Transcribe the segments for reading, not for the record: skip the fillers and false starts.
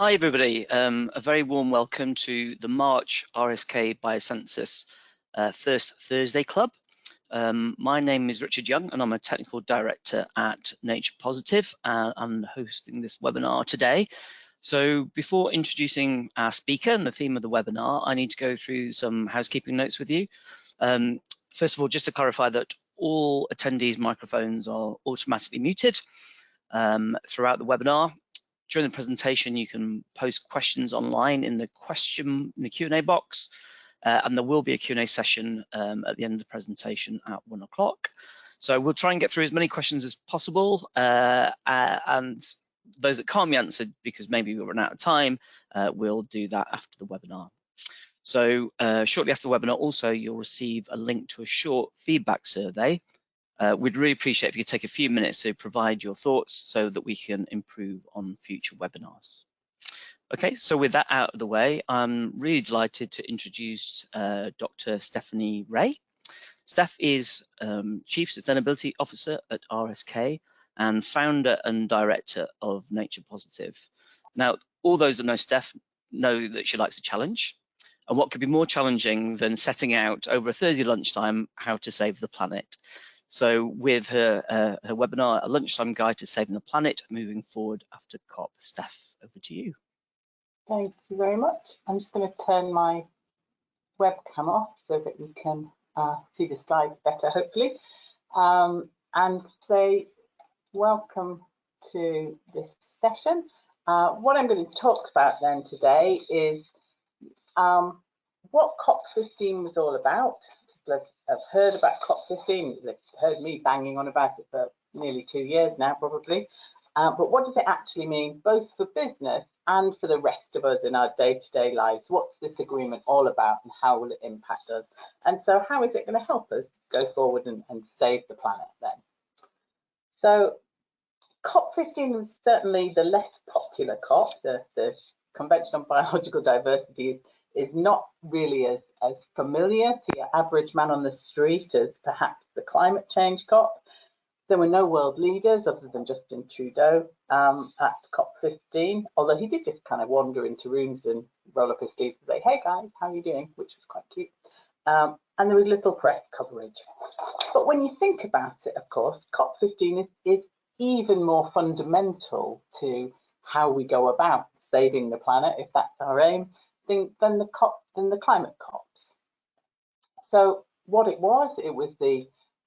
Hi everybody, a very warm welcome to the March RSK Biocensus First Thursday Club. My name is Richard Young and I'm a Technical Director at Nature Positive and hosting this webinar today. So before introducing our speaker and the theme of the webinar, I need to go through some housekeeping notes with you. First of all, just to clarify that all attendees' microphones are automatically muted throughout the webinar. During the presentation, you can post questions online in the Q&A box, and there will be a Q&A session at the end of the presentation at 1 o'clock. So we'll try and get through as many questions as possible, and those that can't be answered because maybe we'll run out of time, we'll do that after the webinar. So shortly after the webinar, also you'll receive a link to a short feedback survey. We'd really appreciate if you could take a few minutes to provide your thoughts so that we can improve on future webinars. Okay, so with that out of the way, I'm really delighted to introduce Dr. Stephany Wray. Steph is Chief Sustainability Officer at RSK and founder and director of Nature Positive. Now, all those that know Steph know that she likes a challenge. And what could be more challenging than setting out over a Thursday lunchtime how to save the planet? So with her webinar, A Lunchtime Guide to Saving the Planet, moving forward after COP. Steph, over to you. Thank you very much. I'm just going to turn my webcam off so that you can see the slides better, hopefully, and say welcome to this session. What I'm going to talk about then today is what COP15 was all about. People have heard about COP15, they've heard me banging on about it for nearly 2 years now, probably. But what does it actually mean, both for business and for the rest of us in our day-to-day lives? What's this agreement all about and how will it impact us? And so how is it going to help us go forward and save the planet then? So COP15 was certainly the less popular COP. The Convention on Biological Diversity is not really as familiar to your average man on the street as perhaps the climate change COP. There were no world leaders other than Justin Trudeau at COP15, although he did just kind of wander into rooms and roll up his sleeves and say, hey guys, how are you doing? Which was quite cute. And there was little press coverage. But when you think about it, of course, COP15 is even more fundamental to how we go about saving the planet, if that's our aim, than the climate COPs. So what it was the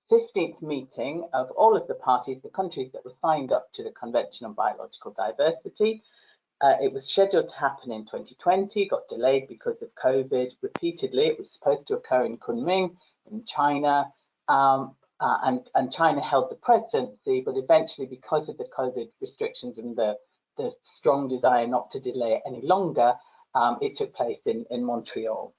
15th meeting of all of the parties, the countries that were signed up to the Convention on Biological Diversity. It was scheduled to happen in 2020, got delayed because of COVID repeatedly. It was supposed to occur in Kunming in China, and China held the presidency, but eventually because of the COVID restrictions and the strong desire not to delay it any longer, it took place in Montreal.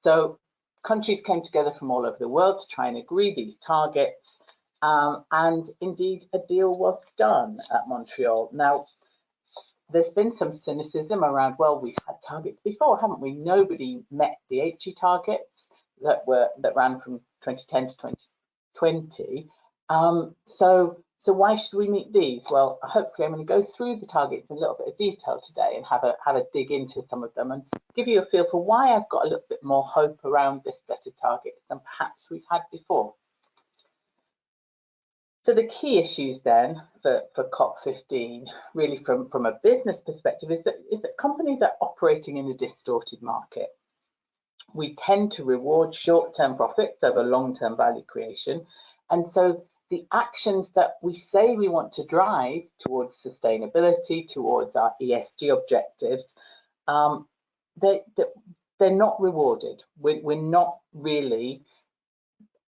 So countries came together from all over the world to try and agree these targets, and indeed a deal was done at Montreal. Now, there's been some cynicism around, well, we've had targets before, haven't we? Nobody met the HE targets that ran from 2010 to 2020. So why should we meet these? Well, hopefully I'm going to go through the targets in a little bit of detail today and have a dig into some of them and give you a feel for why I've got a little bit more hope around this set of targets than perhaps we've had before. So the key issues then for COP15, really from a business perspective, is that companies are operating in a distorted market. We tend to reward short-term profits over long-term value creation, and so the actions that we say we want to drive towards sustainability, towards our ESG objectives, they're not rewarded. We're not really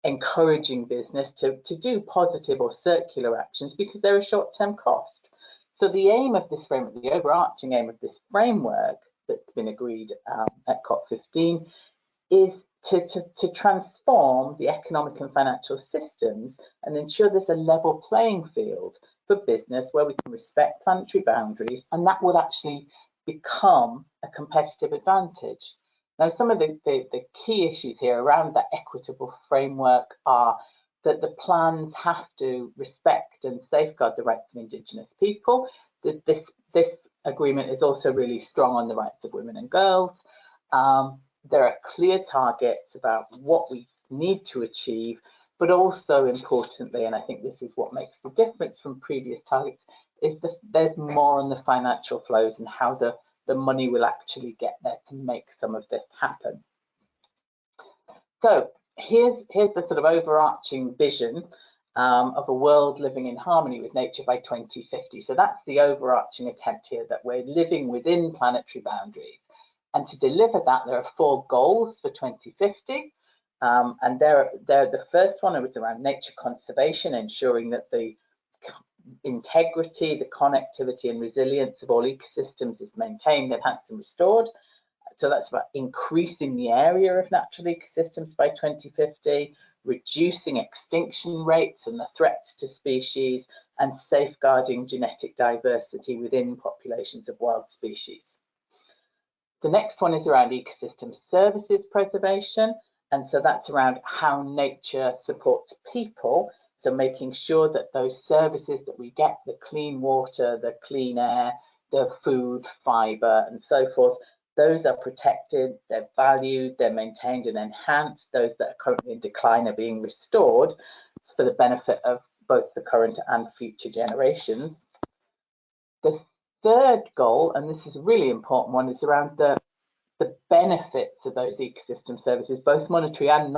encouraging business to do positive or circular actions because they're a short-term cost. So the aim of this framework, the overarching aim of this framework that's been agreed at COP15 is to transform the economic and financial systems and ensure there's a level playing field for business where we can respect planetary boundaries, and that will actually become a competitive advantage. Now, some of the key issues here around that equitable framework are that the plans have to respect and safeguard the rights of Indigenous people, that this agreement is also really strong on the rights of women and girls. There are clear targets about what we need to achieve, but also importantly, and I think this is what makes the difference from previous targets, is that there's more on the financial flows and how the money will actually get there to make some of this happen. So here's the sort of overarching vision of a world living in harmony with nature by 2050. So that's the overarching attempt here, that we're living within planetary boundaries. And to deliver that, there are 4 goals for 2050. And the first one was around nature conservation, ensuring that the integrity, the connectivity and resilience of all ecosystems is maintained, enhanced and restored. So that's about increasing the area of natural ecosystems by 2050, reducing extinction rates and the threats to species, and safeguarding genetic diversity within populations of wild species. The next one is around ecosystem services preservation, and so that's around how nature supports people. So making sure that those services that we get, the clean water, the clean air, the food, fibre and so forth, those are protected, they're valued, they're maintained and enhanced. Those that are currently in decline are being restored for the benefit of both the current and future generations. The third goal, and this is a really important one, is around the benefits of those ecosystem services, both monetary and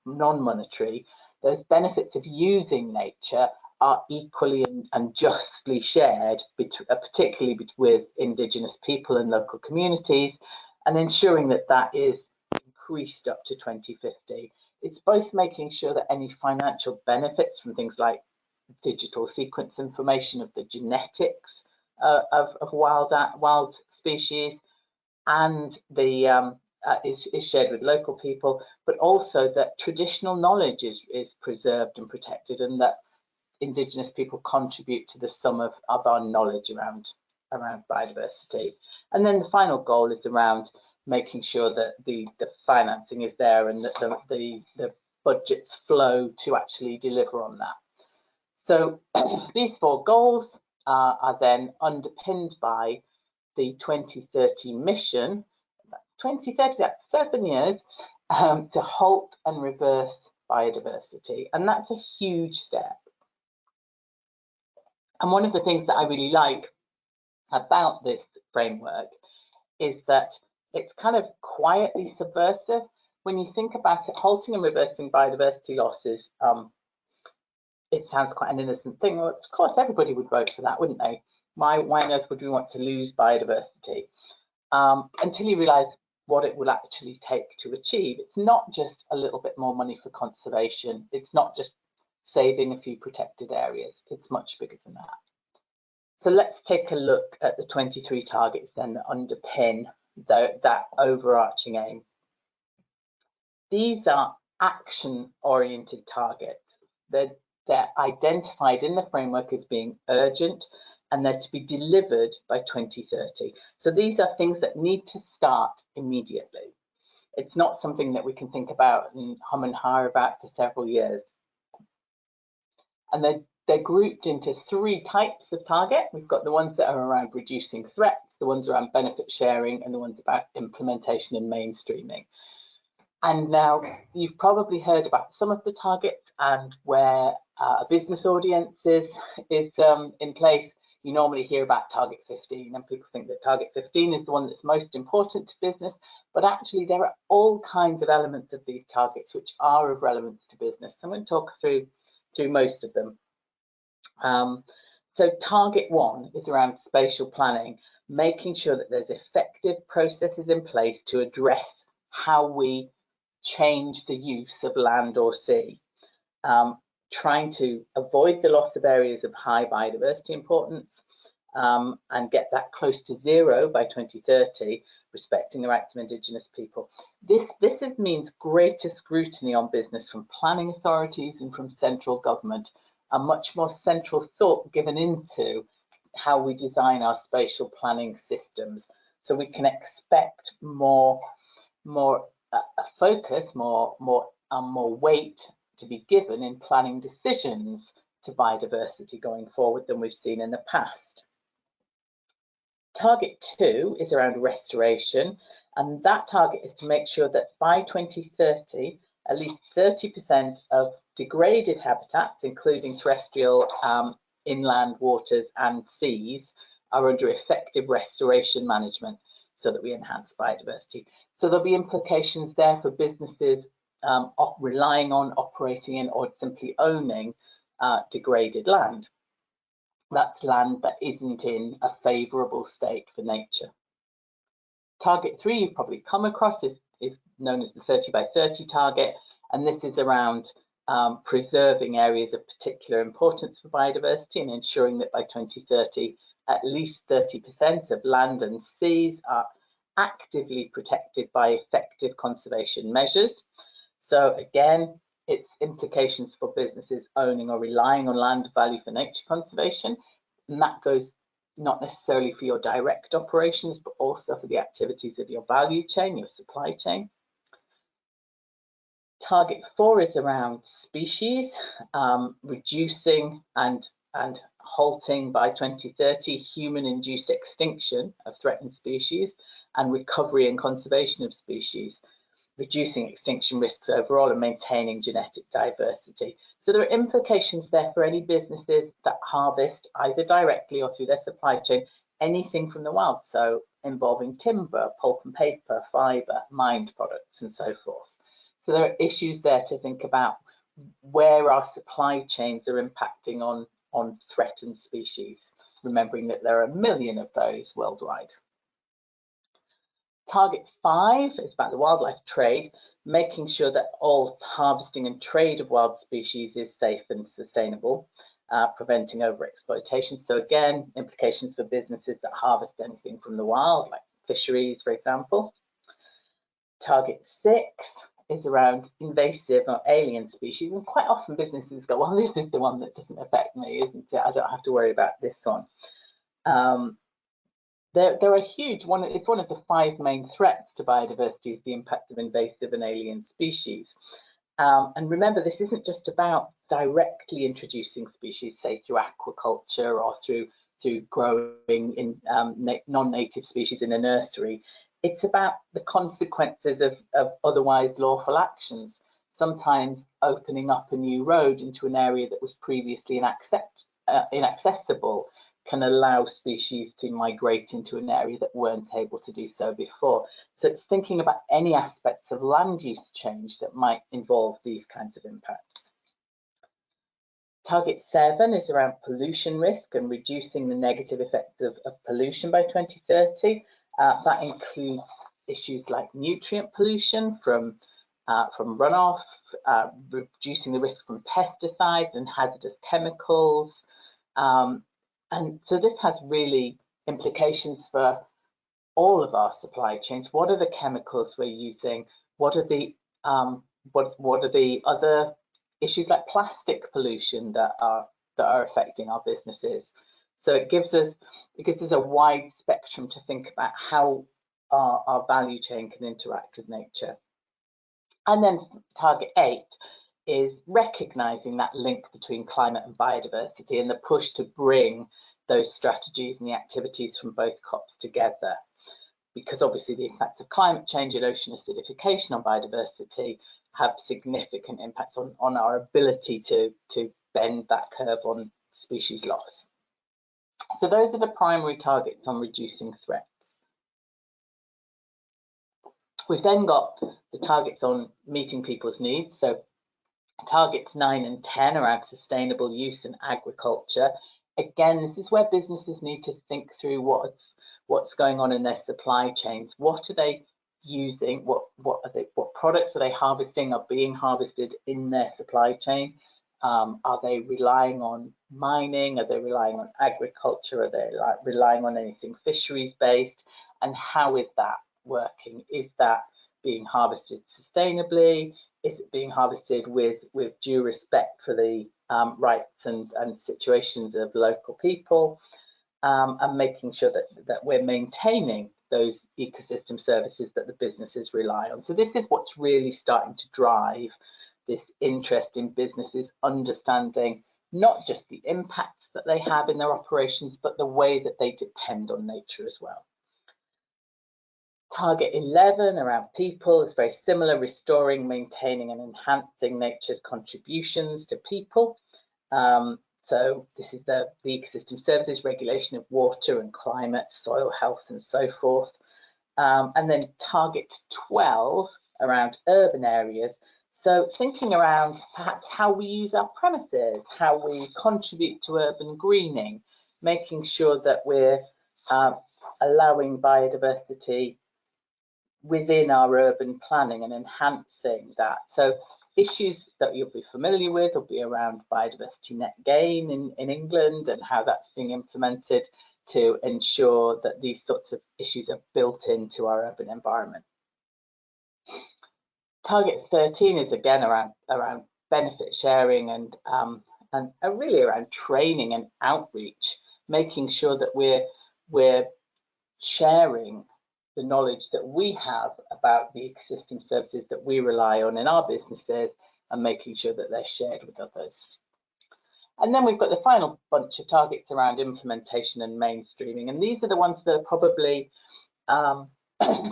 non-monetary. Those benefits of using nature are equally and justly shared, particularly with Indigenous people and local communities, and ensuring that that is increased up to 2050. It's both making sure that any financial benefits from things like digital sequence information of the genetics of wild species and the is shared with local people, but also that traditional knowledge is preserved and protected, and that Indigenous people contribute to the sum of our knowledge around biodiversity. And then the final goal is around making sure that the financing is there and that the budgets flow to actually deliver on that. So these 4 goals are then underpinned by the 2030 mission. 2030, that's 7 years, to halt and reverse biodiversity, and that's a huge step. And one of the things that I really like about this framework is that it's kind of quietly subversive. When you think about it, halting and reversing biodiversity losses, it sounds quite an innocent thing. Well, of course, everybody would vote for that, wouldn't they? Why on earth would we want to lose biodiversity? Until you realise what it will actually take to achieve. It's not just a little bit more money for conservation. It's not just saving a few protected areas. It's much bigger than that. So let's take a look at the 23 targets then that underpin that overarching aim. These are action-oriented targets. They're identified in the framework as being urgent, and they're to be delivered by 2030. So these are things that need to start immediately. It's not something that we can think about and hum and ha about for several years. And they're grouped into 3 types of target. We've got the ones that are around reducing threats, the ones around benefit sharing, and the ones about implementation and mainstreaming. And now you've probably heard about some of the targets, and where a business audience is in place, you normally hear about target 15, and people think that target 15 is the one that's most important to business, but actually there are all kinds of elements of these targets which are of relevance to business. I'm going to talk through most of them. So target 1 is around spatial planning, making sure that there's effective processes in place to address how we change the use of land or sea. Trying to avoid the loss of areas of high biodiversity importance and get that close to 0 by 2030, respecting the rights of Indigenous people. This means greater scrutiny on business from planning authorities and from central government, and much more central thought given into how we design our spatial planning systems. So we can expect more focus, more weight to be given in planning decisions to biodiversity going forward than we've seen in the past. Target 2 is around restoration, and that target is to make sure that by 2030, at least 30% of degraded habitats, including terrestrial, inland waters and seas, are under effective restoration management so that we enhance biodiversity. So there'll be implications there for businesses relying on, operating in, or simply owning degraded land. That's land that isn't in a favourable state for nature. Target 3 you've probably come across is known as the 30 by 30 target, and this is around preserving areas of particular importance for biodiversity and ensuring that by 2030 at least 30% of land and seas are actively protected by effective conservation measures. So again, its implications for businesses owning or relying on land value for nature conservation, and that goes not necessarily for your direct operations, but also for the activities of your value chain, your supply chain. Target 4 is around species, reducing and halting by 2030 human-induced extinction of threatened species and recovery and conservation of species, reducing extinction risks overall and maintaining genetic diversity. So there are implications there for any businesses that harvest either directly or through their supply chain anything from the wild, so involving timber, pulp and paper, fibre, mined products and so forth. So there are issues there to think about where our supply chains are impacting on threatened species, remembering that there are 1 million of those worldwide. Target 5 is about the wildlife trade, making sure that all harvesting and trade of wild species is safe and sustainable, preventing overexploitation. So again, implications for businesses that harvest anything from the wild, like fisheries, for example. Target 6 is around invasive or alien species, and quite often businesses go, well, this is the one that doesn't affect me, isn't it? I don't have to worry about this one. They're a huge one. It's one of the 5 main threats to biodiversity is the impact of invasive and alien species. And remember, this isn't just about directly introducing species, say through aquaculture or through growing in non-native species in a nursery. It's about the consequences of otherwise lawful actions, sometimes opening up a new road into an area that was previously inaccessible can allow species to migrate into an area that weren't able to do so before. So it's thinking about any aspects of land use change that might involve these kinds of impacts. Target 7 is around pollution risk and reducing the negative effects of pollution by 2030. That includes issues like nutrient pollution from runoff, reducing the risk from pesticides and hazardous chemicals. And so this has really implications for all of our supply chains. What are the chemicals we're using? What are the other issues like plastic pollution that are affecting our businesses? So it gives us a wide spectrum to think about how our value chain can interact with nature. And then target 8 is recognizing that link between climate and biodiversity and the push to bring those strategies and the activities from both COPs together. Because obviously the impacts of climate change and ocean acidification on biodiversity have significant impacts on our ability to bend that curve on species loss. So those are the primary targets on reducing threats. We've then got the targets on meeting people's needs. So targets 9 and 10 around sustainable use and agriculture. Again, this is where businesses need to think through what's going on in their supply chains. What are they using? What products are they harvesting, are being harvested in their supply chain? Are they relying on mining? Are they relying on agriculture? Are they relying on anything fisheries based? And how is that working? Is that being harvested sustainably? Is it being harvested with due respect for the rights and situations of local people, and making sure that we're maintaining those ecosystem services that the businesses rely on? So this is what's really starting to drive this interest in businesses understanding not just the impacts that they have in their operations, but the way that they depend on nature as well. Target 11 around people is very similar, restoring, maintaining and enhancing nature's contributions to people. So this is the ecosystem services, regulation of water and climate, soil health and so forth. And then target 12 around urban areas. So thinking around perhaps how we use our premises, how we contribute to urban greening, making sure that we're allowing biodiversity within our urban planning and enhancing that. So issues that you'll be familiar with will be around biodiversity net gain in England and how that's being implemented to ensure that these sorts of issues are built into our urban environment. Target 13 is again around benefit sharing and really around training and outreach, making sure that we're sharing the knowledge that we have about the ecosystem services that we rely on in our businesses and making sure that they're shared with others. And then we've got the final bunch of targets around implementation and mainstreaming. And these are the ones that are probably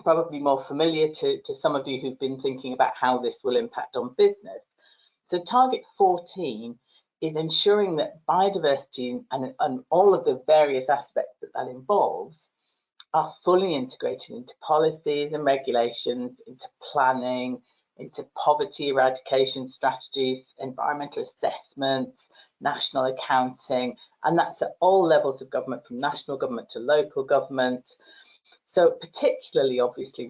probably more familiar to some of you who've been thinking about how this will impact on business. So target 14 is ensuring that biodiversity and all of the various aspects that involves are fully integrated into policies and regulations, into planning, into poverty eradication strategies, environmental assessments, national accounting, and that's at all levels of government, from national government to local government. So particularly, obviously,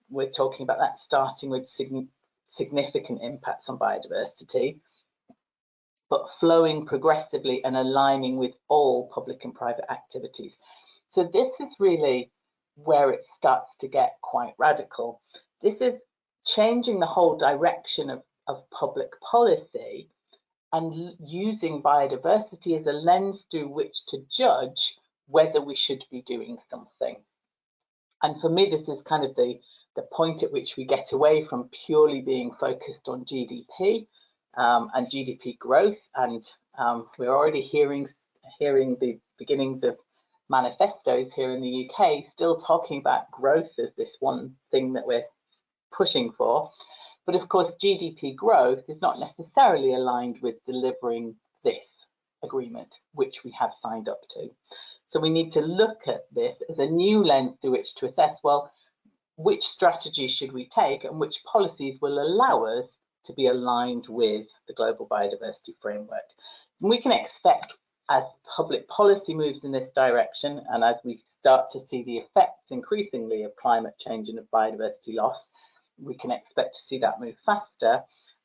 we're talking about that starting with significant impacts on biodiversity, but flowing progressively and aligning with all public and private activities. So this is really where it starts to get quite radical. This is changing the whole direction of public policy and using biodiversity as a lens through which to judge whether we should be doing something. And for me, this is kind of the point at which we get away from purely being focused on GDP and GDP growth. And we're already hearing the beginnings of manifestos here in the UK still talking about growth as this one thing that we're pushing for. But of course, GDP growth is not necessarily aligned with delivering this agreement, which we have signed up to. So we need to look at this as a new lens through which to assess, well, which strategies should we take and which policies will allow us to be aligned with the global biodiversity framework. And we can expect, as public policy moves in this direction and as we start to see the effects increasingly of climate change and of biodiversity loss, we can expect to see that move faster,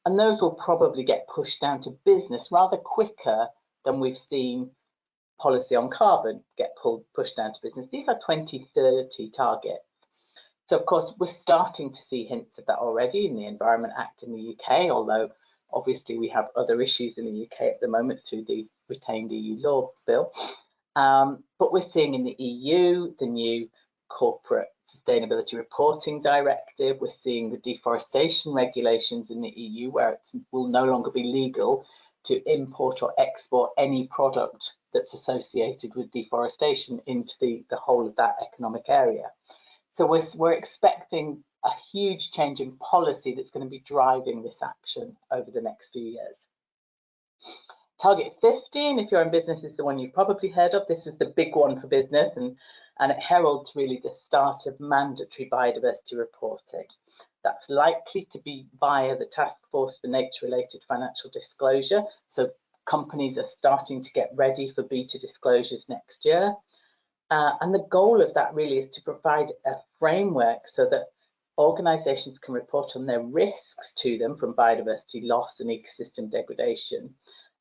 and those will probably get pushed down to business rather quicker than we've seen policy on carbon get pushed down to business. These are 2030 targets. So of course, we're starting to see hints of that already in the Environment Act in the UK, although obviously we have other issues in the UK at the moment through the retained EU law bill. But we're seeing in the EU, the new Corporate Sustainability Reporting Directive, we're seeing the deforestation regulations in the EU, where it will no longer be legal to import or export any product that's associated with deforestation into the whole of that economic area. So we're expecting a huge change in policy that's going to be driving this action over the next few years. Target 15, if you're in business, is the one you've probably heard of. This is the big one for business, and it heralds really the start of mandatory biodiversity reporting. That's likely to be via the Task Force for Nature-Related Financial Disclosure. So companies are starting to get ready for beta disclosures next year. And the goal of that really is to provide a framework so that organisations can report on their risks to them from biodiversity loss and ecosystem degradation.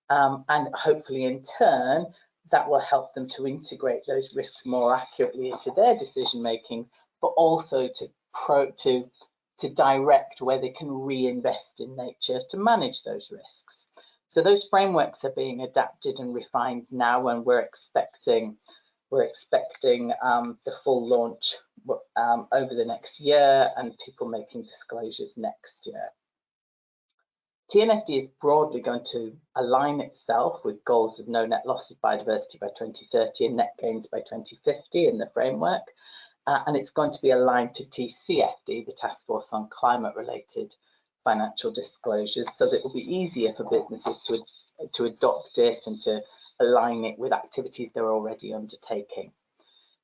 And hopefully in turn, that will help them to integrate those risks more accurately into their decision making, but also to direct where they can reinvest in nature to manage those risks. So those frameworks are being adapted and refined now, and we're expecting the full launch over the next year and people making disclosures next year. TNFD is broadly going to align itself with goals of no net loss of biodiversity by 2030 and net gains by 2050 in the framework. And it's going to be aligned to TCFD, the Task Force on Climate-Related Financial Disclosures, so that it will be easier for businesses to adopt it and to align it with activities they're already undertaking.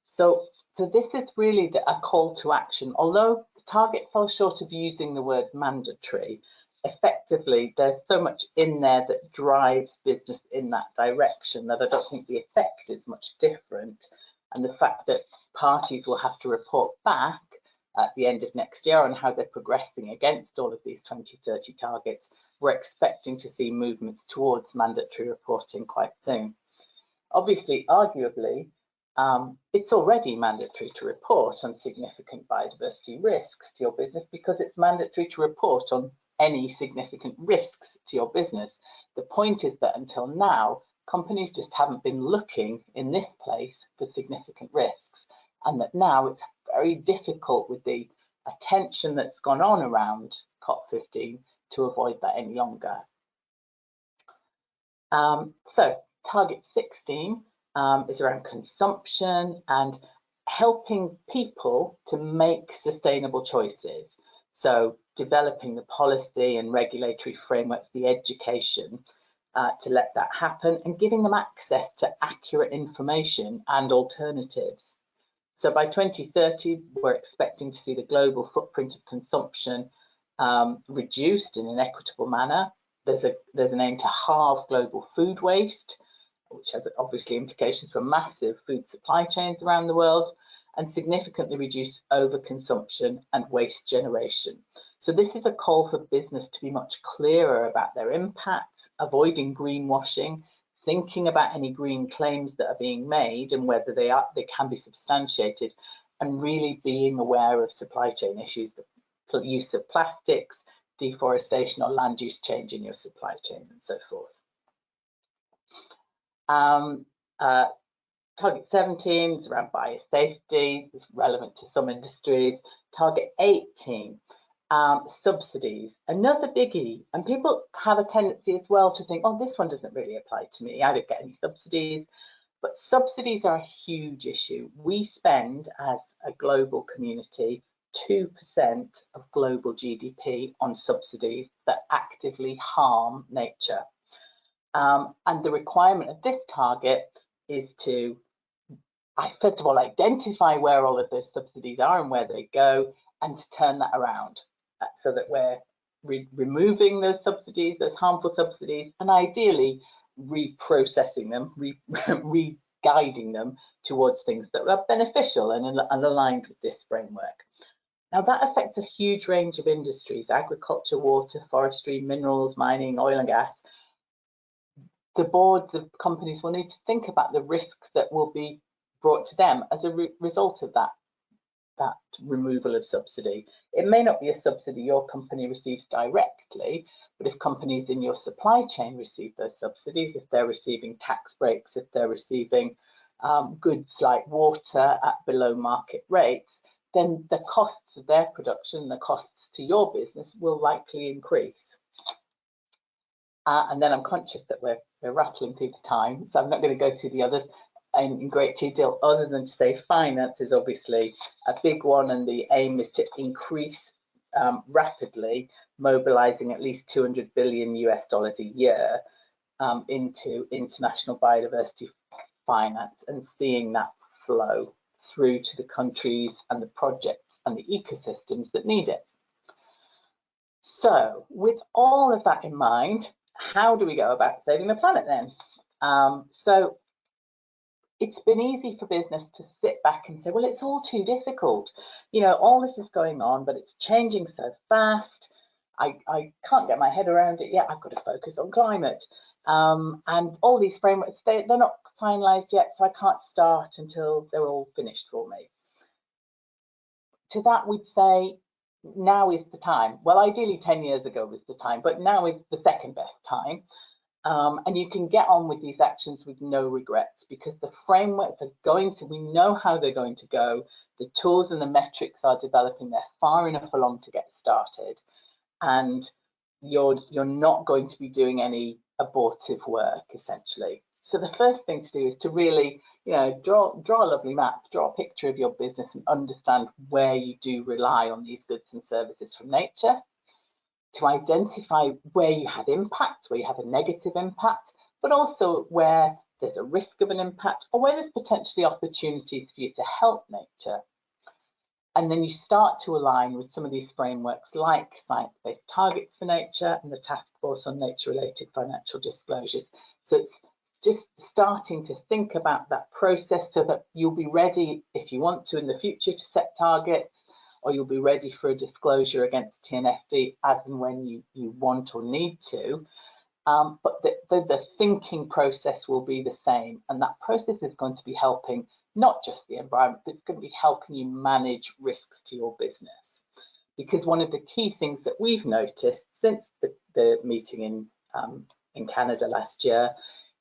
So this is really a call to action. Although the target fell short of using the word mandatory, effectively there's so much in there that drives business in that direction that I don't think the effect is much different. And the fact that parties will have to report back at the end of next year on how they're progressing against all of these 2030 targets, we're expecting to see movements towards mandatory reporting quite soon. Obviously, arguably, it's already mandatory to report on significant biodiversity risks to your business because it's mandatory to report on any significant risks to your business. The point is that until now, companies just haven't been looking in this place for significant risks, and that now it's very difficult with the attention that's gone on around COP15 to avoid that any longer. So target 16 is around consumption and helping people to make sustainable choices. So developing the policy and regulatory frameworks, the education to let that happen, and giving them access to accurate information and alternatives. So by 2030, we're expecting to see the global footprint of consumption reduced in an equitable manner. There's an aim to halve global food waste, which has obviously implications for massive food supply chains around the world, and significantly reduce overconsumption and waste generation. So this is a call for business to be much clearer about their impacts, avoiding greenwashing, thinking about any green claims that are being made and whether they can be substantiated, and really being aware of supply chain issues, the use of plastics, deforestation or land use change in your supply chain and so forth. Target 17 is around biosafety, it's relevant to some industries. Target 18, subsidies, another biggie. And people have a tendency as well to think, oh, this one doesn't really apply to me, I don't get any subsidies. But subsidies are a huge issue. We spend as a global community 2% of global GDP on subsidies that actively harm nature. And the requirement of this target is to, first of all, identify where all of those subsidies are and where they go, and to turn that around so that we're removing those subsidies, those harmful subsidies, and ideally reprocessing them, re-guiding them towards things that are beneficial and aligned with this framework. Now that affects a huge range of industries: agriculture, water, forestry, minerals, mining, oil and gas. The boards of companies will need to think about the risks that will be brought to them as a result of that removal of subsidy. It may not be a subsidy your company receives directly, but if companies in your supply chain receive those subsidies, if they're receiving tax breaks, if they're receiving goods like water at below market rates, then the costs of their production, the costs to your business will likely increase. And then I'm conscious that we're rattling through the time, so I'm not going to go through the others in great detail, other than to say finance is obviously a big one, and the aim is to increase rapidly, mobilizing at least $200 billion a year into international biodiversity finance, and seeing that flow through to the countries and the projects and the ecosystems that need it. So with all of that in mind, how do we go about saving the planet then? So it's been easy for business to sit back and say, well, it's all too difficult. You know, all this is going on, but it's changing so fast. I can't get my head around it yet. I've got to focus on climate. And all these frameworks, they're not finalized yet, so I can't start until they're all finished for me. To that, we'd say, now is the time. Well, ideally 10 years ago was the time, but now is the second best time. And you can get on with these actions with no regrets, because the frameworks are going to, we know how they're going to go. The tools and the metrics are developing. They're far enough along to get started. And you're not going to be doing any abortive work, essentially. So the first thing to do is to really, draw a lovely map, draw a picture of your business and understand where you do rely on these goods and services from nature, to identify where you have impact, where you have a negative impact, but also where there's a risk of an impact or where there's potentially opportunities for you to help nature. And then you start to align with some of these frameworks like science-based targets for nature and the Task Force on Nature-related Financial Disclosures. So it's just starting to think about that process so that you'll be ready, if you want to in the future, to set targets, or you'll be ready for a disclosure against TNFD as and when you want or need to. But the thinking process will be the same, and that process is going to be helping not just the environment, but it's going to be helping you manage risks to your business. Because one of the key things that we've noticed since the meeting in Canada last year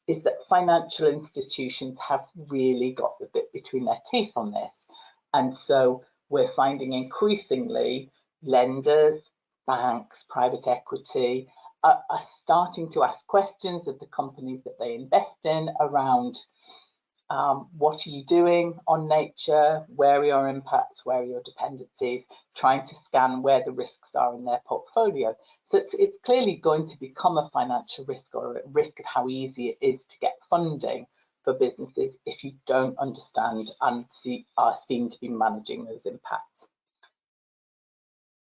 is that financial institutions have really got the bit between their teeth on this. And so we're finding increasingly lenders, banks, private equity are starting to ask questions of the companies that they invest in around what are you doing on nature, where are your impacts, where are your dependencies, trying to scan where the risks are in their portfolio. So it's clearly going to become a financial risk, or a risk of how easy it is to get funding for businesses if you don't understand and are seen to be managing those impacts.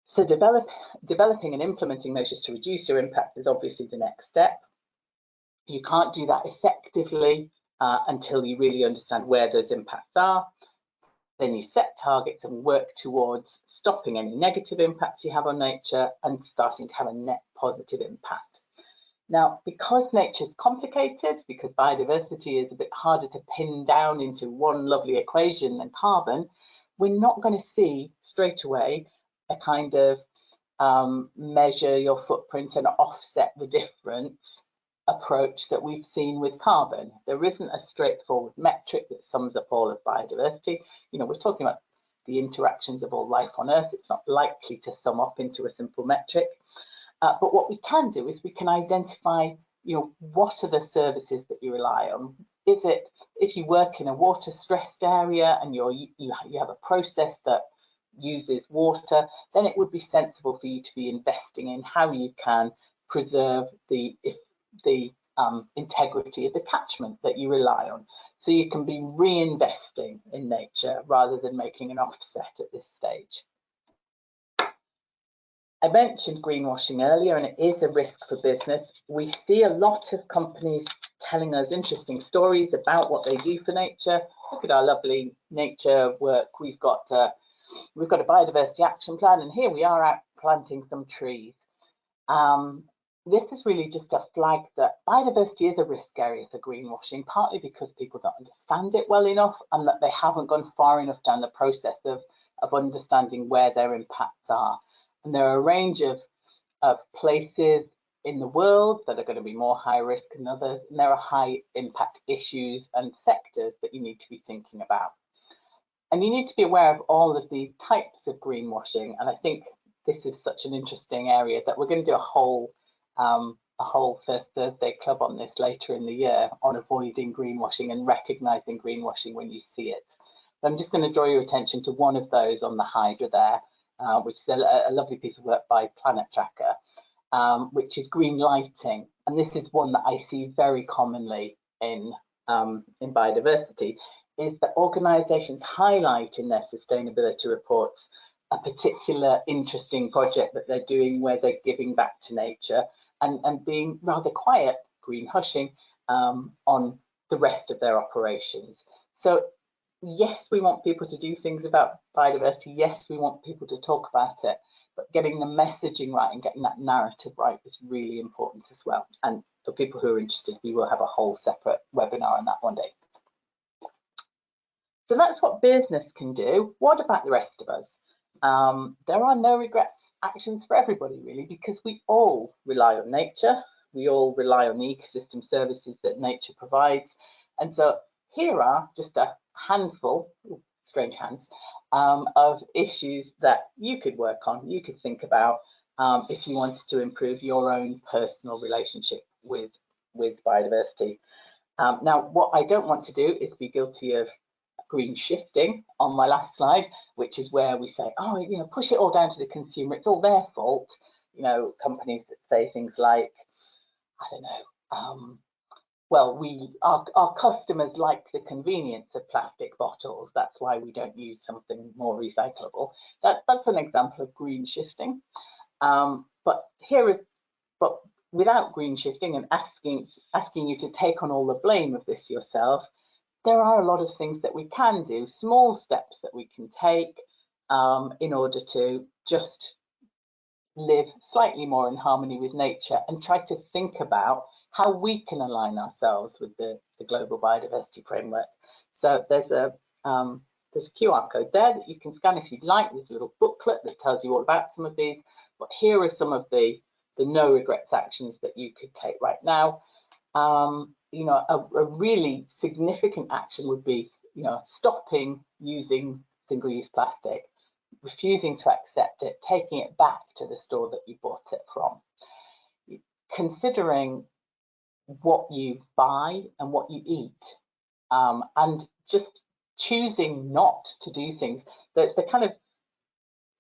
So developing and implementing measures to reduce your impacts is obviously the next step. You can't do that effectively until you really understand where those impacts are. Then you set targets and work towards stopping any negative impacts you have on nature and starting to have a net positive impact. Now, because nature is complicated, because biodiversity is a bit harder to pin down into one lovely equation than carbon, we're not going to see straight away a kind of measure your footprint and offset the difference approach that we've seen with carbon. There isn't a straightforward metric that sums up all of biodiversity. We're talking about the interactions of all life on Earth. It's not likely to sum up into a simple metric. But what we can do is we can identify, what are the services that you rely on? Is it, if you work in a water stressed area and you have a process that uses water, then it would be sensible for you to be investing in how you can preserve the integrity of the catchment that you rely on. So you can be reinvesting in nature rather than making an offset at this stage. I mentioned greenwashing earlier, and it is a risk for business. We see a lot of companies telling us interesting stories about what they do for nature. Look at our lovely nature work. We've got a biodiversity action plan, and here we are out planting some trees. This is really just a flag that biodiversity is a risk area for greenwashing, partly because people don't understand it well enough and that they haven't gone far enough down the process of understanding where their impacts are. And there are a range of places in the world that are going to be more high risk than others, and there are high impact issues and sectors that you need to be thinking about. And you need to be aware of all of these types of greenwashing, and I think this is such an interesting area that we're going to do a whole First Thursday Club on this later in the year, on avoiding greenwashing and recognising greenwashing when you see it. But I'm just going to draw your attention to one of those on the Hydra there, which is a lovely piece of work by Planet Tracker, which is green lighting. And this is one that I see very commonly in biodiversity, is that organisations highlight in their sustainability reports a particular interesting project that they're doing where they're giving back to nature and being rather quiet, green hushing, on the rest of their operations. So yes, we want people to do things about biodiversity. Yes, we want people to talk about it, but getting the messaging right and getting that narrative right is really important as well. And for people who are interested, we will have a whole separate webinar on that one day. So that's what business can do. What about the rest of us? There are no regrets actions for everybody, really, because we all rely on nature. We all rely on the ecosystem services that nature provides. And so here are just a handful, strange hands, of issues that you could work on, you could think about if you wanted to improve your own personal relationship with biodiversity. Now, what I don't want to do is be guilty of green shifting on my last slide, which is where we say, oh, you know, push it all down to the consumer. It's all their fault. You know, companies that say things like, I don't know, well, our customers like the convenience of plastic bottles. That's why we don't use something more recyclable. That's an example of green shifting. But without green shifting and asking you to take on all the blame of this yourself, there are a lot of things that we can do, small steps that we can take in order to just live slightly more in harmony with nature and try to think about how we can align ourselves with the global biodiversity framework. So there's a QR code there that you can scan if you'd like. There's a little booklet that tells you all about some of these, but here are some of the no regrets actions that you could take right now. You know, a really significant action would be, you know, stopping using single-use plastic, refusing to accept it, taking it back to the store that you bought it from. Considering what you buy and what you eat, and just choosing not to do things. The kind of,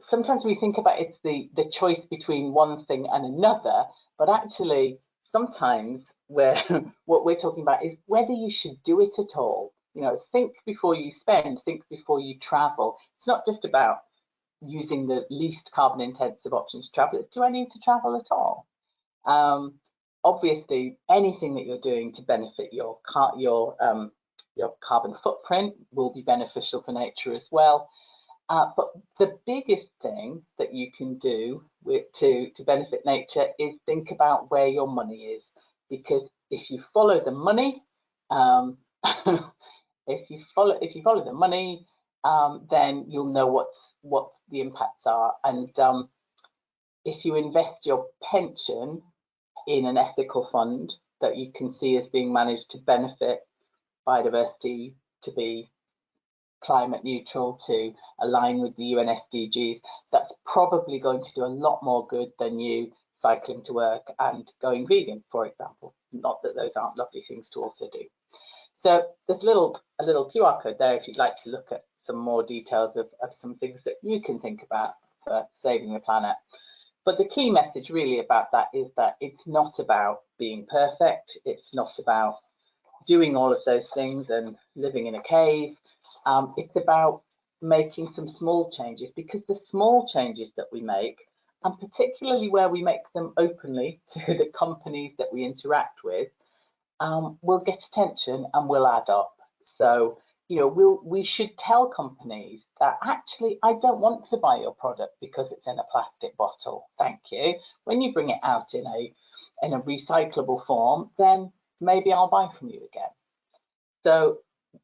sometimes we think about it's the choice between one thing and another, but actually sometimes what we're talking about is whether you should do it at all. You know, think before you spend, think before you travel. It's not just about using the least carbon intensive options to travel, it's do I need to travel at all? Obviously, anything that you're doing to benefit your carbon footprint will be beneficial for nature as well. But the biggest thing that you can do to benefit nature is think about where your money is, because if you follow the money, if you follow the money, then you'll know what the impacts are. And if you invest your pension in an ethical fund that you can see as being managed to benefit biodiversity, to be climate neutral, to align with the UN SDGs, that's probably going to do a lot more good than you cycling to work and going vegan, for example. Not that those aren't lovely things to also do. So there's a little QR code there if you'd like to look at some more details of some things that you can think about for saving the planet. But the key message really about that is that it's not about being perfect. It's not about doing all of those things and living in a cave. It's about making some small changes, because the small changes that we make, and particularly where we make them openly to the companies that we interact with, will get attention and will add up. So, you know, we should tell companies that actually, I don't want to buy your product because it's in a plastic bottle. Thank you. When you bring it out in a recyclable form, then maybe I'll buy from you again. So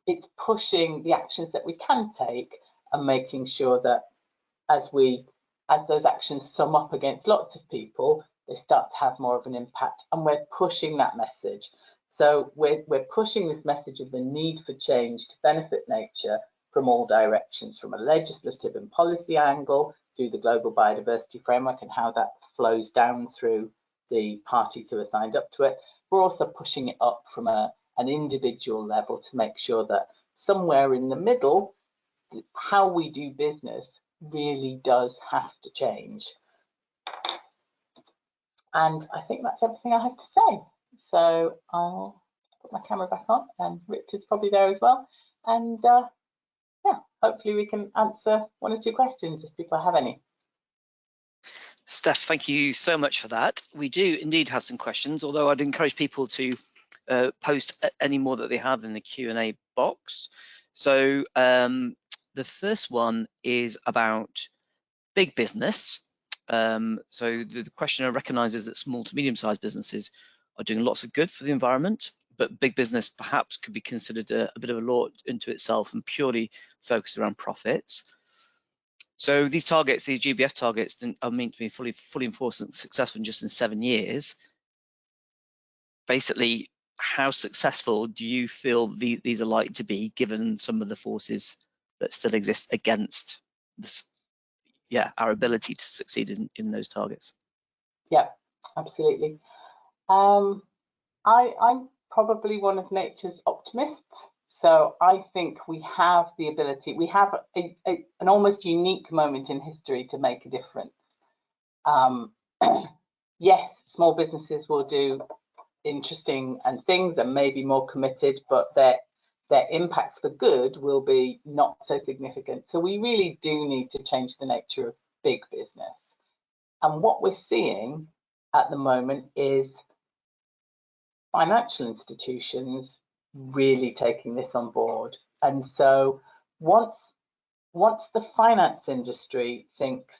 it's pushing the actions that we can take and making sure that as those actions sum up against lots of people, they start to have more of an impact, and we're pushing that message. So we're pushing this message of the need for change to benefit nature from all directions, from a legislative and policy angle, through the global biodiversity framework and how that flows down through the parties who are signed up to it. We're also pushing it up from an individual level to make sure that somewhere in the middle, how we do business really does have to change. And I think that's everything I have to say. So I'll put my camera back on, and Richard's probably there as well. And yeah, hopefully we can answer one or two questions if people have any. Steph, thank you so much for that. We do indeed have some questions, although I'd encourage people to post any more that they have in the Q&A box. So the first one is about big business. So the questioner recognises that small to medium-sized businesses are doing lots of good for the environment, but big business perhaps could be considered a bit of a law into itself and purely focused around profits. So these targets, these GBF targets, are meant to be fully enforced and successful in just in 7 years. Basically, how successful do you feel these are likely to be, given some of the forces that still exist against this, yeah, our ability to succeed in those targets. Yeah, absolutely. I'm probably one of nature's optimists. So I think we have the ability, we have an almost unique moment in history to make a difference. Yes, small businesses will do interesting and things and maybe more committed, but their impacts for good will be not so significant. So we really do need to change the nature of big business. And what we're seeing at the moment is financial institutions really taking this on board. And so once the finance industry thinks,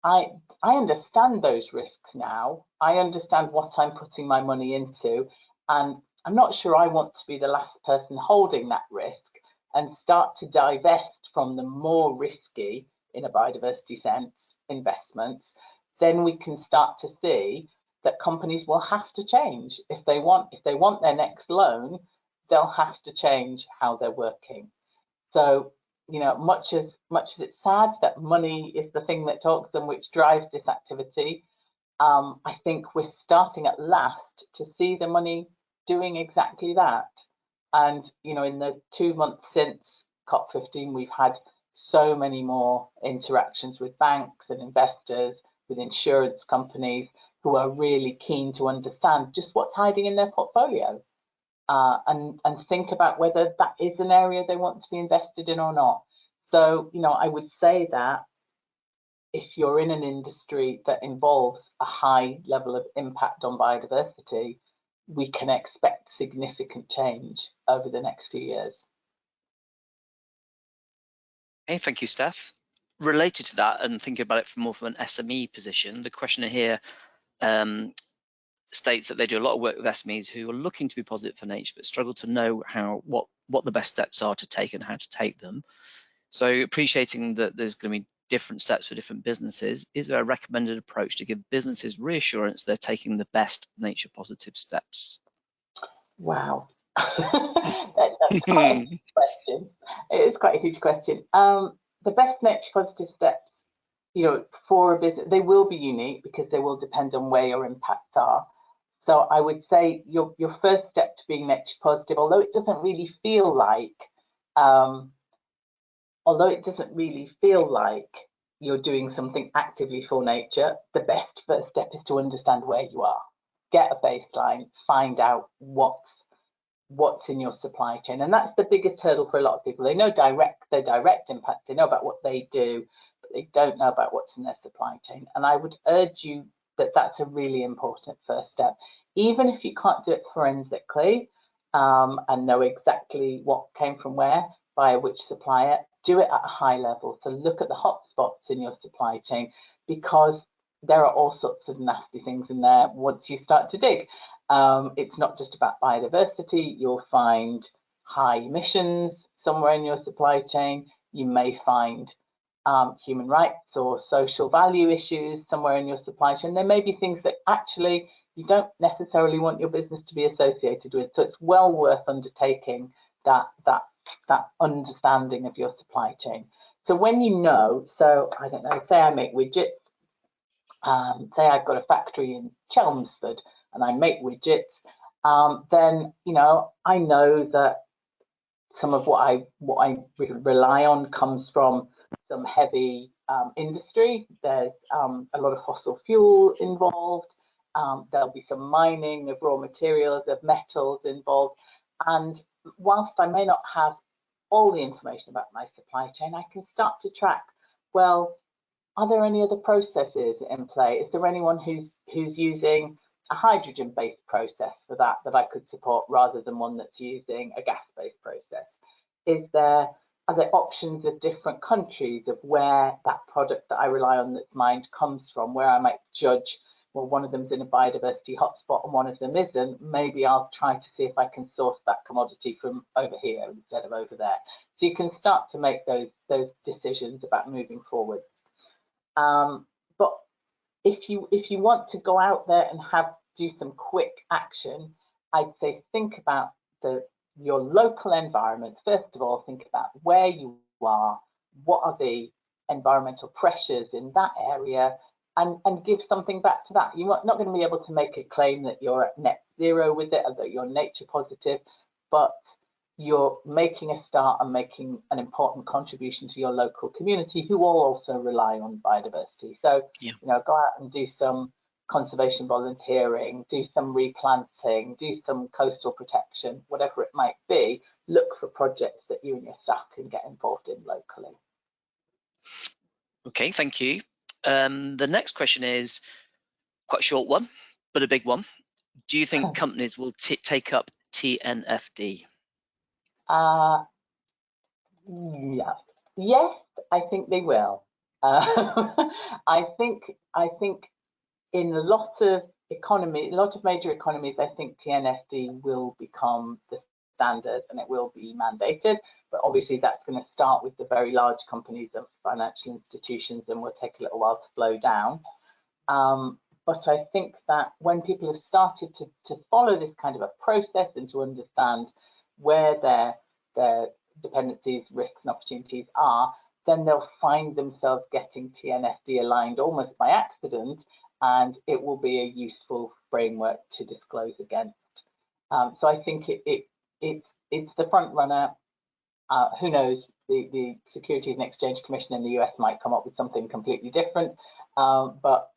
I understand those risks now, I understand what I'm putting my money into, and I'm not sure I want to be the last person holding that risk, and start to divest from the more risky, in a biodiversity sense, investments, then we can start to see that companies will have to change. If they want their next loan, they'll have to change how they're working. So, you know, much as it's sad that money is the thing that talks and which drives this activity, I think we're starting at last to see the money doing exactly that. And, you know, in the 2 months since COP15, we've had so many more interactions with banks and investors, with insurance companies who are really keen to understand just what's hiding in their portfolio. And think about whether that is an area they want to be invested in or not. So, you know, I would say that if you're in an industry that involves a high level of impact on biodiversity, we can expect significant change over the next few years. Hey, thank you, Steph. Related to that, and thinking about it from more from an SME position, the questioner here states that they do a lot of work with SMEs who are looking to be positive for nature, but struggle to know what the best steps are to take and how to take them. So appreciating that there's going to be different steps for different businesses, is there a recommended approach to give businesses reassurance they're taking the best nature positive steps? Wow. That's quite a huge question. It is quite a huge question. The best nature positive steps, you know, for a business, they will be unique because they will depend on where your impacts are. So I would say your first step to being nature positive, although it doesn't really feel like you're doing something actively for nature, the best first step is to understand where you are. Get a baseline, find out what's in your supply chain. And that's the biggest hurdle for a lot of people. They know their direct impacts, they know about what they do, but they don't know about what's in their supply chain. And I would urge you that that's a really important first step. Even if you can't do it forensically and know exactly what came from where, via which supplier, do it at a high level. So look at the hotspots in your supply chain, because there are all sorts of nasty things in there once you start to dig. It's not just about biodiversity. You'll find high emissions somewhere in your supply chain. You may find human rights or social value issues somewhere in your supply chain. There may be things that actually you don't necessarily want your business to be associated with. So it's well worth undertaking that understanding of your supply chain. So when you know, so I don't know, say I make widgets, say I've got a factory in Chelmsford and I make widgets, then, you know that some of what I rely on comes from some heavy industry. There's a lot of fossil fuel involved. There'll be some mining of raw materials, of metals involved. And whilst I may not have all the information about my supply chain, I can start to track, well, are there any other processes in play? Is there anyone who's using a hydrogen-based process for that I could support, rather than one that's using a gas-based process? Are there options of different countries of where that product that I rely on that's mined comes from, where I might judge, well, one of them's in a biodiversity hotspot and one of them isn't. Maybe I'll try to see if I can source that commodity from over here instead of over there. So you can start to make those decisions about moving forward. But if you want to go out there and do some quick action, I'd say think about your local environment. First of all, think about where you are. What are the environmental pressures in that area, and give something back to that. You're not going to be able to make a claim that you're at net zero with it, or that you're nature positive, but you're making a start and making an important contribution to your local community, who all also rely on biodiversity. So, Yeah. go out and do some conservation volunteering, do some replanting, do some coastal protection, whatever it might be. Look for projects that you and your staff can get involved in locally. Okay, thank you. The next question is quite a short one, but a big one. Do you think companies will take up TNFD? Yeah. Yes, I think they will. I think in a lot of major economies, I think TNFD will become the standard and it will be mandated. But obviously, that's going to start with the very large companies of financial institutions and will take a little while to flow down. But I think that when people have started to follow this kind of a process and to understand where their dependencies, risks and opportunities are, then they'll find themselves getting TNFD aligned almost by accident, and it will be a useful framework to disclose against. So I think it's the front runner. Who knows? The Securities and Exchange Commission in the US might come up with something completely different, but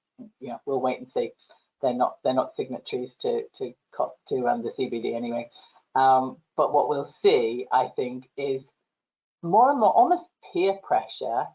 we'll wait and see. They're not signatories to the CBD anyway. But what we'll see, I think, is more and more almost peer pressure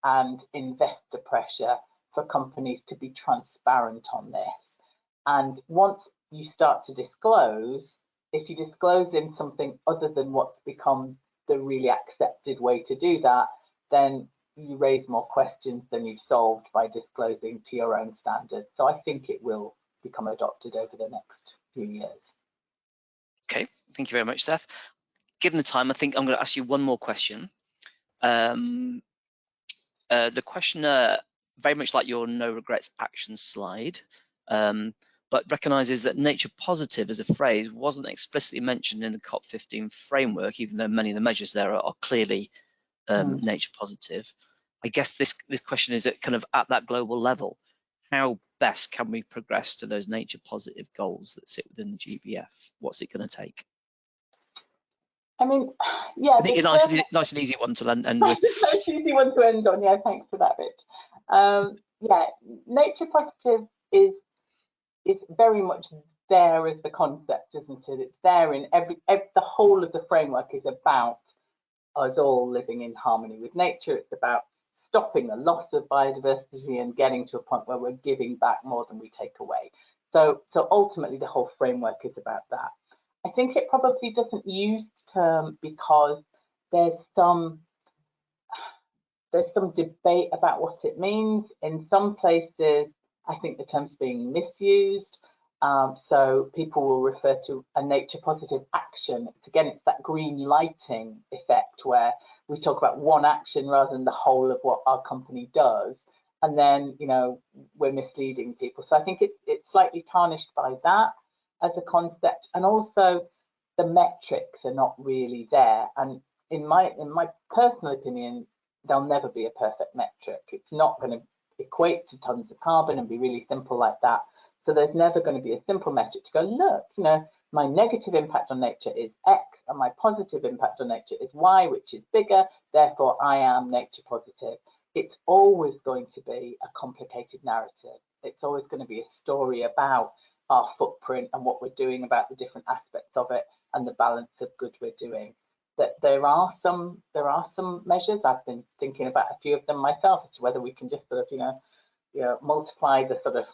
and investor pressure for companies to be transparent on this. And once you start to disclose, if you disclose in something other than what's become the really accepted way to do that, then you raise more questions than you've solved by disclosing to your own standards. So I think it will become adopted over the next few years. Okay, thank you very much, Steph. Given the time, I think I'm going to ask you one more question. The questioner, very much like your no regrets action slide, but recognises that nature positive as a phrase wasn't explicitly mentioned in the COP15 framework, even though many of the measures there are clearly nature positive. I guess this question is kind of at that global level. How best can we progress to those nature positive goals that sit within the GBF? What's it going to take? I mean, yeah, I think a nice and easy one to end with. Nice easy one to end on. Yeah, thanks for that, Rich. Yeah, nature positive is very much there as the concept, isn't it? It's there in the whole of the framework is about us all living in harmony with nature. It's about stopping the loss of biodiversity and getting to a point where we're giving back more than we take away. So ultimately, the whole framework is about that. I think it probably doesn't use the term because there's some debate about what it means. In some places, I think the term's being misused. So people will refer to a nature positive action. It's that green lighting effect where we talk about one action rather than the whole of what our company does. And then, we're misleading people. So I think it's slightly tarnished by that as a concept. And also the metrics are not really there. And in my personal opinion, there'll never be a perfect metric. It's not going to equate to tons of carbon and be really simple like that. So there's never going to be a simple metric to go, look, my negative impact on nature is X and my positive impact on nature is Y, which is bigger, therefore I am nature positive. It's always going to be a complicated narrative. It's always going to be a story about our footprint and what we're doing about the different aspects of it and the balance of good we're doing. That there are some measures. I've been thinking about a few of them myself as to whether we can just sort of multiply the sort of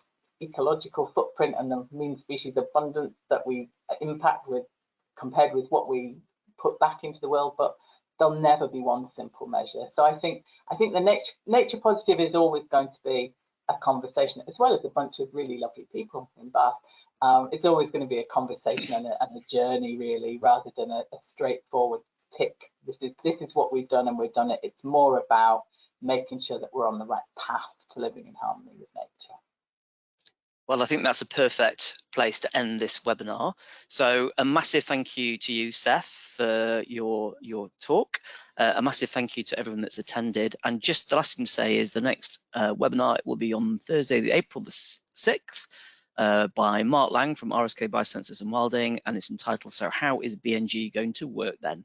ecological footprint and the mean species abundance that we impact with compared with what we put back into the world, but there'll never be one simple measure. So I think the nature positive is always going to be a conversation, as well as a bunch of really lovely people in Bath. It's always going to be a conversation and a journey, really, rather than a straightforward tick. This is what we've done and we've done it. It's more about making sure that we're on the right path to living in harmony with nature. Well, I think that's a perfect place to end this webinar. So a massive thank you to you, Steph, for your talk. A massive thank you to everyone that's attended. And just the last thing to say is the next webinar will be on Thursday, April the 6th, by Mark Lang from RSK Biosensors and Welding, and it's entitled, So How is BNG Going to Work Then?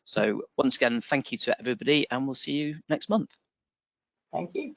So once again, thank you to everybody, and we'll see you next month. Thank you.